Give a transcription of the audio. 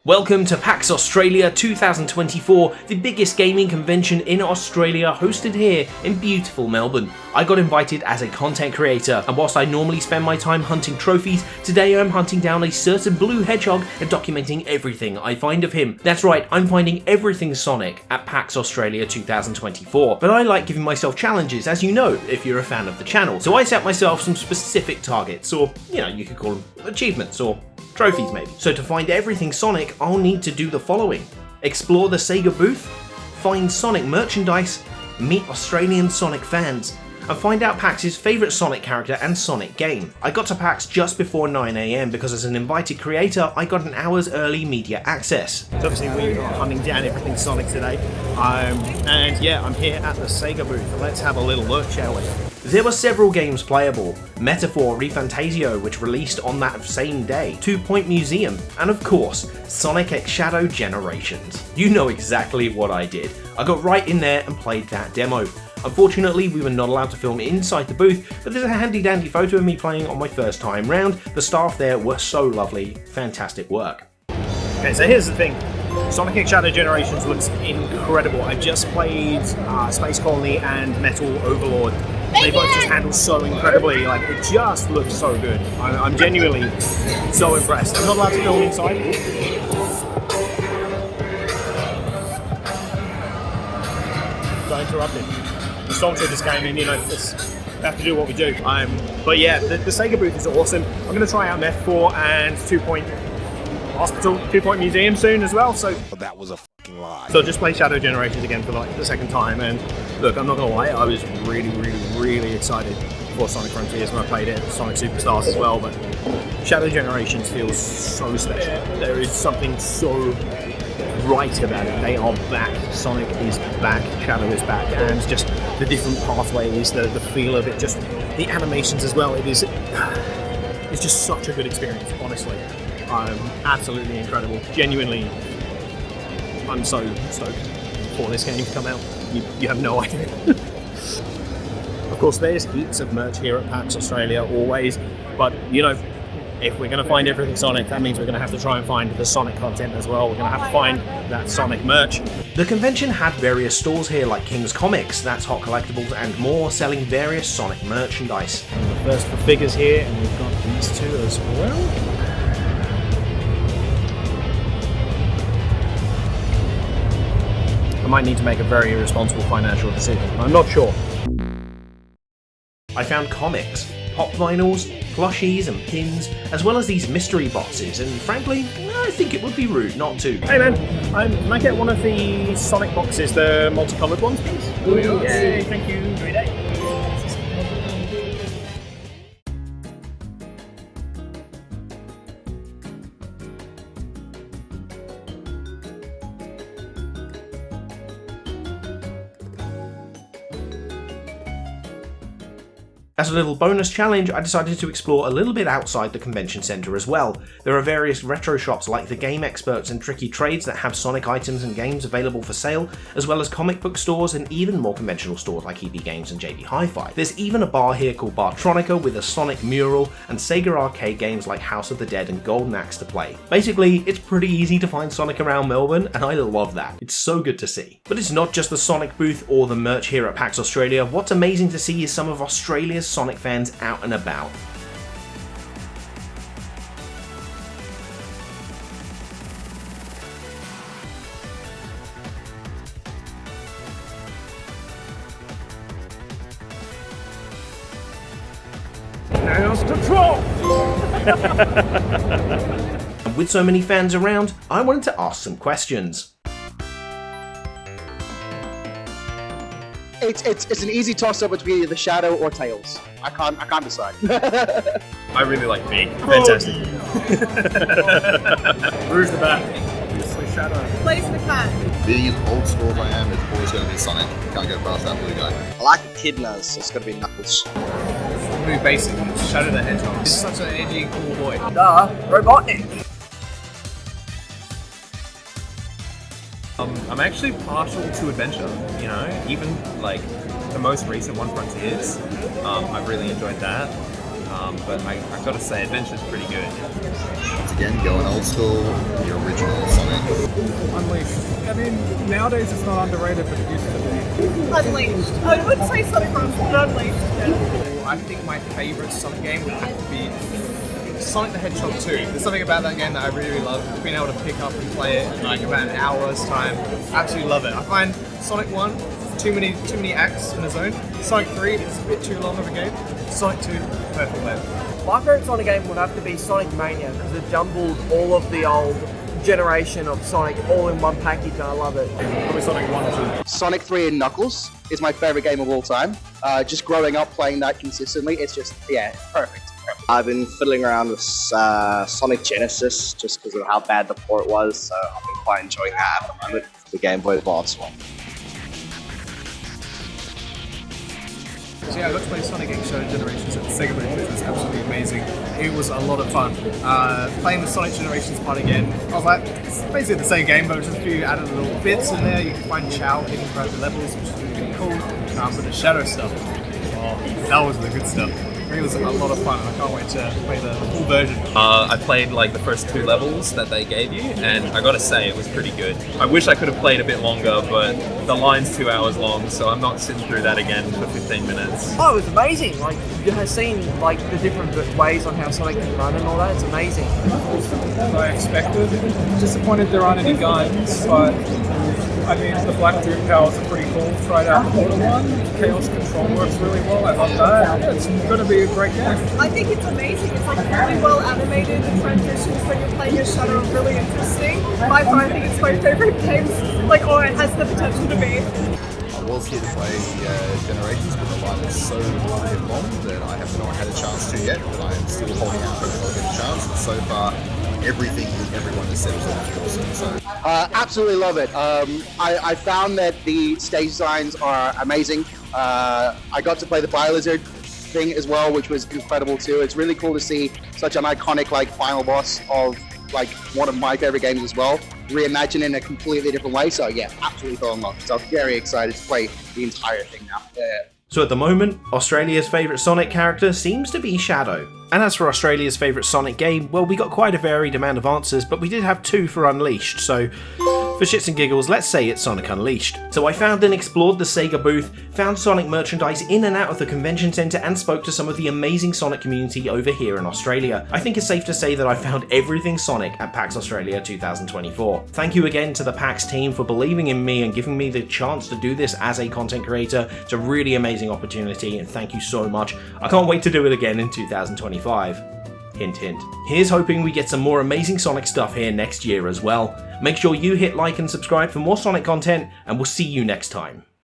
Welcome to PAX Australia 2024, the biggest gaming convention in Australia, hosted here in beautiful Melbourne. I got invited as a content creator, and whilst I normally spend my time hunting trophies, today I'm hunting down a certain blue hedgehog and documenting everything I find of him. That's right, I'm finding everything Sonic at PAX Australia 2024, but I like giving myself challenges, as you know, if you're a fan of the channel. So I set myself some specific targets, or, you could call them achievements, or trophies maybe. So to find everything Sonic, I'll need to do the following: explore the Sega booth, find Sonic merchandise, meet Australian Sonic fans, and find out PAX's favourite Sonic character and Sonic game. I got to PAX just before 9 AM because as an invited creator, I got an hour's early media access. So obviously we are hunting down everything Sonic today, and yeah, I'm here at the Sega booth. Let's have a little look, shall we? There were several games playable: Metaphor ReFantasio, which released on that same day, 2 Point Museum, and of course, Sonic X Shadow Generations. You know exactly what I did. I got right in there and played that demo. Unfortunately, we were not allowed to film inside the booth, but there's a handy dandy photo of me playing on my first time round. The staff there were so lovely, fantastic work. Okay, so here's the thing. Sonic X Shadow Generations looks incredible. I just played Space Colony and Metal Overlord. They both just handle so incredibly, like, it just looks so good. I'm genuinely so impressed. I'm not allowed to film inside. Got interrupted. The Stormtroopers came in, we have to do what we do. But yeah, the Sega booth is awesome. I'm going to try out Metaphor and 2 Point Hospital, 2 Point Museum soon as well, so that was a fucking lie. So just play Shadow Generations again for like the second time, and look, I'm not gonna lie, I was really excited for Sonic Frontiers when I played it, Sonic Superstars as well, but Shadow Generations feels so special. There is something so right about it. They are back, Sonic is back, Shadow is back, and just the different pathways, the feel of it, just the animations as well. It's just such a good experience, honestly. Absolutely incredible. Genuinely, I'm so stoked for this game to come out. You have no idea. Of course, there's heaps of merch here at PAX Australia, always. But, if we're going to find everything Sonic, that means we're going to have to try and find the Sonic content as well. We're going to have to find that Sonic merch. The convention had various stores here like King's Comics, That's Hot Collectibles, and more, selling various Sonic merchandise. And the first for figures here, and we've got these two as well. I might need to make a very irresponsible financial decision. I'm not sure. I found comics, pop vinyls, plushies and pins, as well as these mystery boxes, and frankly, I think it would be rude not to. Hey man, can I get one of the Sonic boxes, the multicolored ones, please? Yay, thank you. Great day. As a little bonus challenge, I decided to explore a little bit outside the convention centre as well. There are various retro shops like the Game Experts and Tricky Trades that have Sonic items and games available for sale, as well as comic book stores and even more conventional stores like EB Games and JB Hi-Fi. There's even a bar here called Bartronica with a Sonic mural and Sega arcade games like House of the Dead and Golden Axe to play. Basically, it's pretty easy to find Sonic around Melbourne, and I love that. It's so good to see. But it's not just the Sonic booth or the merch here at PAX Australia. What's amazing to see is some of Australia's Sonic fans out and about. Chaos Control! And with so many fans around, I wanted to ask some questions. It's an easy toss-up between either Shadow or Tails. I can't decide. I really like me. Fantastic. Rouge the Bat. Shadow. Place the cat. Being as old school as I am, it's always going to be Sonic. Can't go past that blue guy. I like Echidnas, so it's gonna be Knuckles. Move basic, Shadow the Hedgehog. He's such an edgy, cool boy. Duh, Robotnik. I'm actually partial to adventure, even like the most recent one, Frontiers. I really enjoyed that. but I gotta say, Adventure's pretty good. Once again, going old school, the original Sonic. Unleashed. I mean, nowadays it's not underrated, but it used to be. Unleashed. I would say Sonic Runs, but Unleashed. Yeah. I think my favourite Sonic game would have to be Sonic the Hedgehog 2. There's something about that game that I really love. Being able to pick up and play it in like about an hour's time. Absolutely love it. I find Sonic 1, too many acts in a zone. Sonic 3 is a bit too long of a game. Sonic 2, perfect blend. My favourite Sonic game would have to be Sonic Mania, because it jumbled all of the old generation of Sonic all in one package, and I love it. Probably Sonic 1 or 2. Sonic 3 and Knuckles is my favorite game of all time. Just growing up playing that consistently, it's just, yeah, perfect. I've been fiddling around with Sonic Genesis just because of how bad the port was, so I've been quite enjoying that at the moment. The Game Boy Advance one. So yeah, I got to play Sonic X Shadow Generations at the Sega booth, which was absolutely amazing. It was a lot of fun. Playing the Sonic Generations part again, I was like, it's basically the same game, but just a few added little bits in there. You can find Chao hidden throughout the levels, which is really cool. But the Shadow stuff, oh, that was the good stuff. It was a lot of fun, and I can't wait to play the full version. I played like the first 2 levels that they gave you, and I gotta say it was pretty good. I wish I could have played a bit longer, but the line's 2 hours long, so I'm not sitting through that again for 15 minutes. Oh, it was amazing! Like, you have seen like the different ways on how Sonic can run and all that. It's amazing. As I expected. Disappointed there aren't any guns, but I mean, the Black Doom powers are pretty cool. Tried out the Portal one. Chaos Control works really well. I love that. Yeah, it's going to be a great game. I think it's amazing. It's like really well animated. The transitions when you're playing your Shadow are really interesting. By far, I think it's my favorite game. Like, or it has the potential to be. I was here to play Generations, but the line is so long that I have not had a chance to yet, but I am still holding out hoping I'll get a chance. And so far, everything everyone has said is awesome. So Absolutely love it. I found that the stage designs are amazing. I got to play the Bylizard thing as well, which was incredible too. It's really cool to see such an iconic like final boss of like one of my favorite games as well, reimagined in a completely different way. So yeah, absolutely fell in love. So I'm very excited to play the entire thing now. Yeah. So at the moment, Australia's favourite Sonic character seems to be Shadow. And as for Australia's favourite Sonic game, well, we got quite a varied amount of answers, but we did have 2 for Unleashed, so for shits and giggles, let's say it's Sonic Unleashed. So I found and explored the Sega booth, found Sonic merchandise in and out of the convention centre, and spoke to some of the amazing Sonic community over here in Australia. I think it's safe to say that I found everything Sonic at PAX Australia 2024. Thank you again to the PAX team for believing in me and giving me the chance to do this as a content creator. It's a really amazing opportunity, and thank you so much. I can't wait to do it again in 2025. Hint, hint. Here's hoping we get some more amazing Sonic stuff here next year as well. Make sure you hit like and subscribe for more Sonic content, and we'll see you next time.